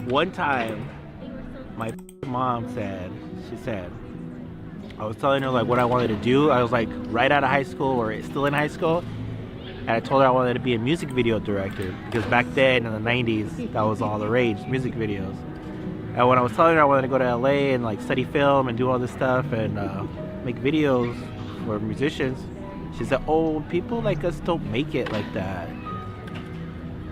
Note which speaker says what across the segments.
Speaker 1: One time, my mom said, I was telling her like what I wanted to do. I was like right out of high school or still in high school. And I told her I wanted to be a music video director because back then in the 90s, that was all the rage, music videos. And when I was telling her I wanted to go to LA and like study film and do all this stuff and make videos for musicians, she said, oh, people like us don't make it like that.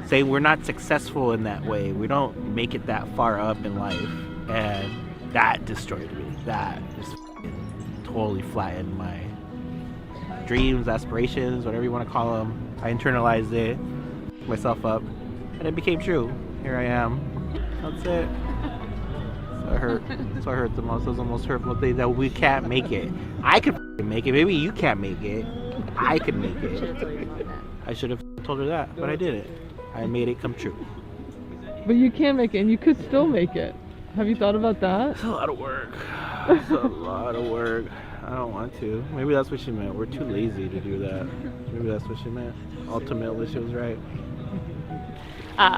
Speaker 1: Say we're not successful in that way. We don't make it that far up in life. And that destroyed me. That just totally flattened my dreams, aspirations, whatever you want to call them. I internalized it, myself up, and it became true. Here I am. That's it. So I hurt the most. Those are the most hurtful things, that we can't make it. I could make it. Maybe you can't make it. I could make it. I should have told her that, but I didn't. I made it come true.
Speaker 2: But you can make it, and you could still make it. Have you thought about that?
Speaker 1: It's a lot of work. It's a lot of work. I don't want to. Maybe that's what she meant. We're too lazy to do that. Maybe that's what she meant. Ultimately, she was right.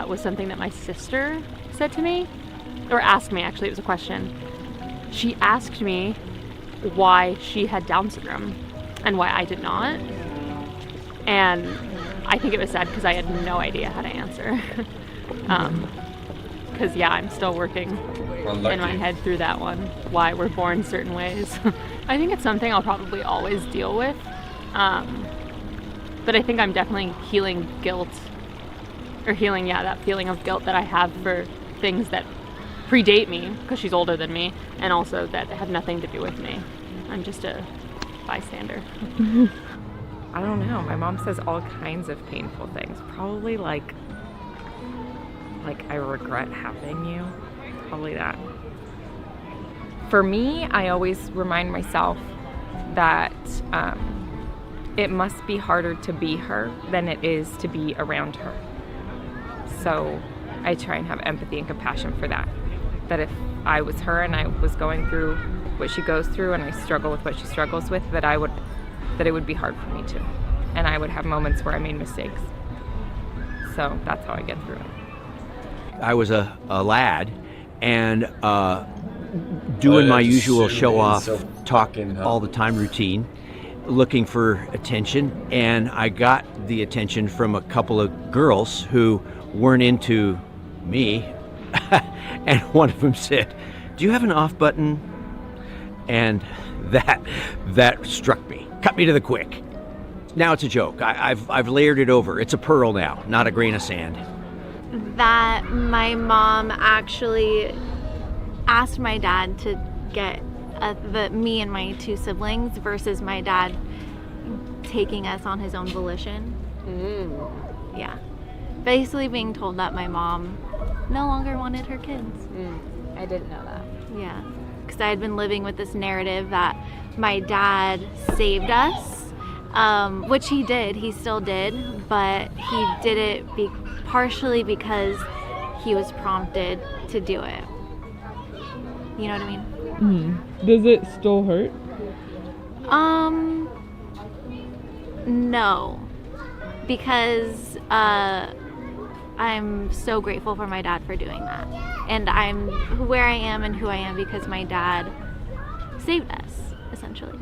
Speaker 3: Was something that my sister said to me, or asked me, actually, it was a question. She asked me why she had Down syndrome and why I did not. And I think it was sad because I had no idea how to answer. Because yeah, I'm still working in my head through that one, why we're born certain ways. I think it's something I'll probably always deal with. But I think I'm definitely healing guilt, or healing, that feeling of guilt that I have for things that predate me, because she's older than me, and also that have nothing to do with me. I'm just a bystander.
Speaker 4: I don't know. My mom says all kinds of painful things. Probably like I regret having you. Probably that. For me, I always remind myself that it must be harder to be her than it is to be around her. So I try and have empathy and compassion for that. That if I was her and I was going through what she goes through and I struggle with what she struggles with, that it would be hard for me too. And I would have moments where I made mistakes. So that's how I get through it.
Speaker 5: I was a lad and doing my usual show-off, talk all the time routine, looking for attention, and I got the attention from a couple of girls who weren't into me, and one of them said, "Do you have an off button?" And that struck me, cut me to the quick. Now it's a joke. I've layered it over. It's a pearl now, not a grain of sand.
Speaker 6: That my mom actually asked my dad to get me and my two siblings versus my dad taking us on his own volition. Yeah. Basically being told that my mom no longer wanted her kids.
Speaker 3: I didn't know that.
Speaker 6: Yeah. Because I had been living with this narrative that my dad saved us, which he did. He still did, but he did it partially because he was prompted to do it. You know what I mean?
Speaker 2: Does it still hurt?
Speaker 6: No, because I'm so grateful for my dad for doing that, and I'm where I am and who I am because my dad saved us, essentially.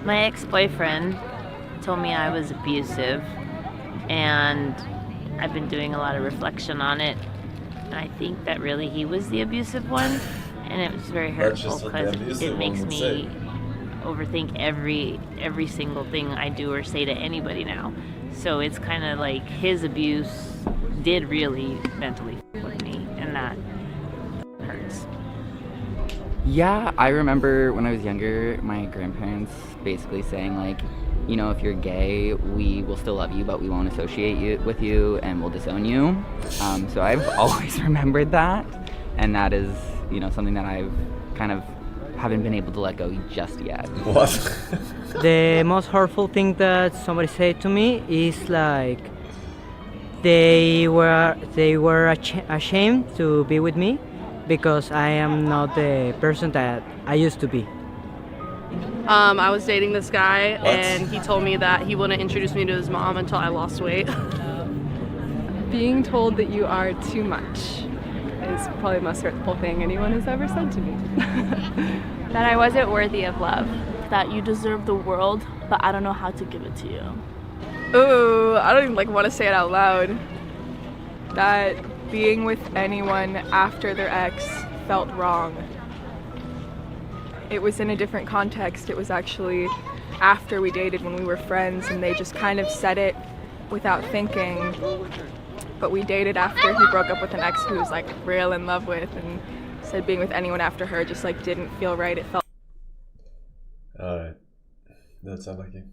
Speaker 7: My ex-boyfriend told me I was abusive, and I've been doing a lot of reflection on it, and I think that really he was the abusive one, and it was very hurtful because it makes me overthink every single thing I do or say to anybody now. So it's kind of like his abuse did really mentally with me, and that hurts.
Speaker 8: Yeah, I remember when I was younger, my grandparents basically saying like, you know, if you're gay, we will still love you, but we won't associate with you and we'll disown you. So I've always remembered that, and that is, you know, something that I've kind of haven't been able to let go just yet.
Speaker 9: What?
Speaker 10: The most hurtful thing that somebody said to me is like they were ashamed to be with me because I am not the person that I used to be.
Speaker 11: I was dating this guy, and he told me that he wouldn't introduce me to his mom until I lost weight.
Speaker 2: Being told that you are too much.
Speaker 9: is probably the most hurtful thing anyone has ever said to me.
Speaker 3: That I wasn't worthy of love.
Speaker 12: That you deserve the world, but I don't know how to give it to you.
Speaker 13: Ooh, I don't even want to say it out loud. That being with anyone after their ex felt wrong. It was in a different context. It was actually after we dated when we were friends, and they just kind of said it without thinking. But we dated after he broke up with an ex who was like real in love with, and said being with anyone after her just like didn't feel right. It felt
Speaker 14: That sounded like you.